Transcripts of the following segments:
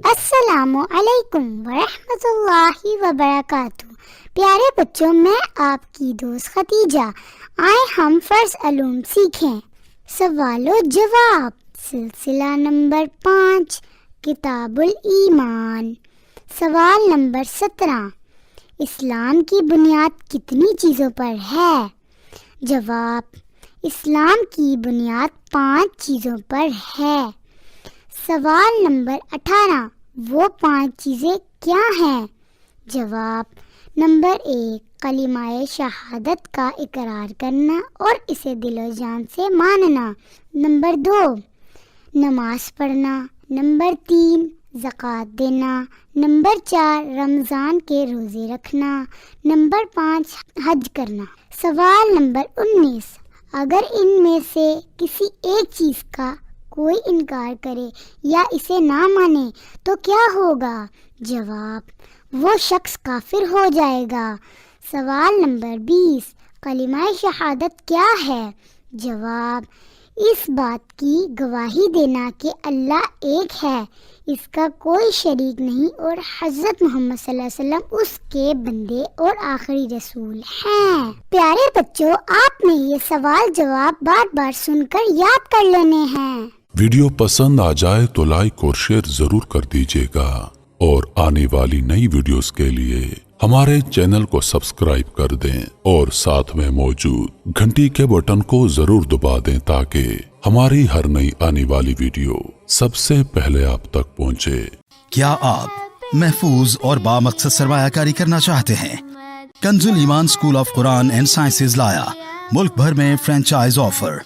السلام علیکم ورحمۃ اللہ وبرکاتہ۔ پیارے بچوں، میں آپ کی دوست ختیجہ، آئے ہم فرض علوم سیکھیں۔ سوال و جواب، سلسلہ نمبر 5، کتاب الایمان۔ سوال نمبر 17، اسلام کی بنیاد کتنی چیزوں پر ہے؟ جواب، اسلام کی بنیاد 5 چیزوں پر ہے۔ سوال نمبر 18، وہ 5 چیزیں کیا ہیں؟ جواب، نمبر 1، کلمہ شہادت کا اقرار کرنا اور اسے دل و جان سے ماننا۔ نمبر 2، نماز پڑھنا۔ نمبر 3، زکوٰۃ دینا۔ نمبر 4، رمضان کے روزے رکھنا۔ نمبر 5، حج کرنا۔ سوال نمبر 19، اگر ان میں سے کسی ایک چیز کا کوئی انکار کرے یا اسے نہ مانے تو کیا ہوگا؟ جواب، وہ شخص کافر ہو جائے گا۔ سوال نمبر 20، کلمہ شہادت کیا ہے؟ جواب، اس بات کی گواہی دینا کہ اللہ ایک ہے، اس کا کوئی شریک نہیں اور حضرت محمد صلی اللہ علیہ وسلم اس کے بندے اور آخری رسول ہیں۔ پیارے بچوں، آپ نے یہ سوال جواب بار بار سن کر یاد کر لینے ہیں۔ ویڈیو پسند آ جائے تو لائک اور شیئر ضرور کر دیجیے گا، اور آنے والی نئی ویڈیوز کے لیے ہمارے چینل کو سبسکرائب کر دیں اور ساتھ میں موجود گھنٹی کے بٹن کو ضرور دبا دیں تاکہ ہماری ہر نئی آنے والی ویڈیو سب سے پہلے آپ تک پہنچے۔ کیا آپ محفوظ اور بامقصد سرمایہ کاری کرنا چاہتے ہیں؟ Kanz ul-Iman school of Quran and sciences لایا ملک بھر میں فرینچائز آفر۔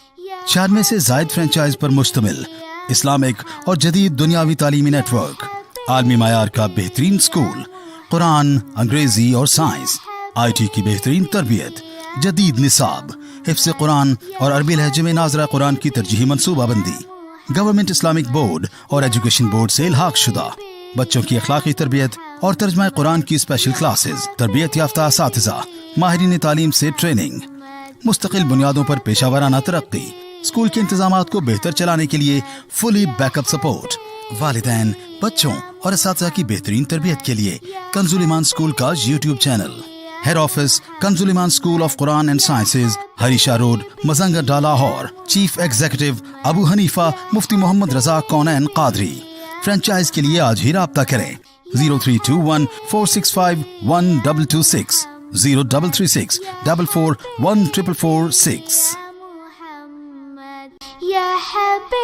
96 سے زائد فرینچائز پر مشتمل اسلامک اور جدید دنیاوی تعلیمی نیٹ ورک، عالمی معیار کا بہترین اسکول، قرآن، انگریزی اور سائنس، آئی ٹی کی بہترین تربیت، جدید نصاب، حفظ قرآن اور عربی لہجے میں ناظرہ قرآن کی ترجیحی منصوبہ بندی، گورنمنٹ اسلامک بورڈ اور ایجوکیشن بورڈ سے الحاق شدہ، بچوں کی اخلاقی تربیت اور ترجمہ قرآن کی اسپیشل کلاسز، تربیت یافتہ اساتذہ، ماہرین تعلیم سے ٹریننگ، مستقل بنیادوں پر پیشہ ورانہ ترقی، اسکول کے انتظامات کو بہتر چلانے کے لیے فلی بیک اپ سپورٹ، والدین، بچوں اور اساتذہ کی بہترین تربیت کے لیے کنز الایمان اسکول کا YouTube channel. Head office Kanz ul-Iman school of Quran and sciences, Harisha road, مزنگڈا، Lahore. Chief executive Abu Hanifa Mufti Muhammad Raza Kaunain Qadri. Franchise کے لیے آج ہی رابطہ کریں 0321 465 1226 0336 44 1446۔ يا حبيبي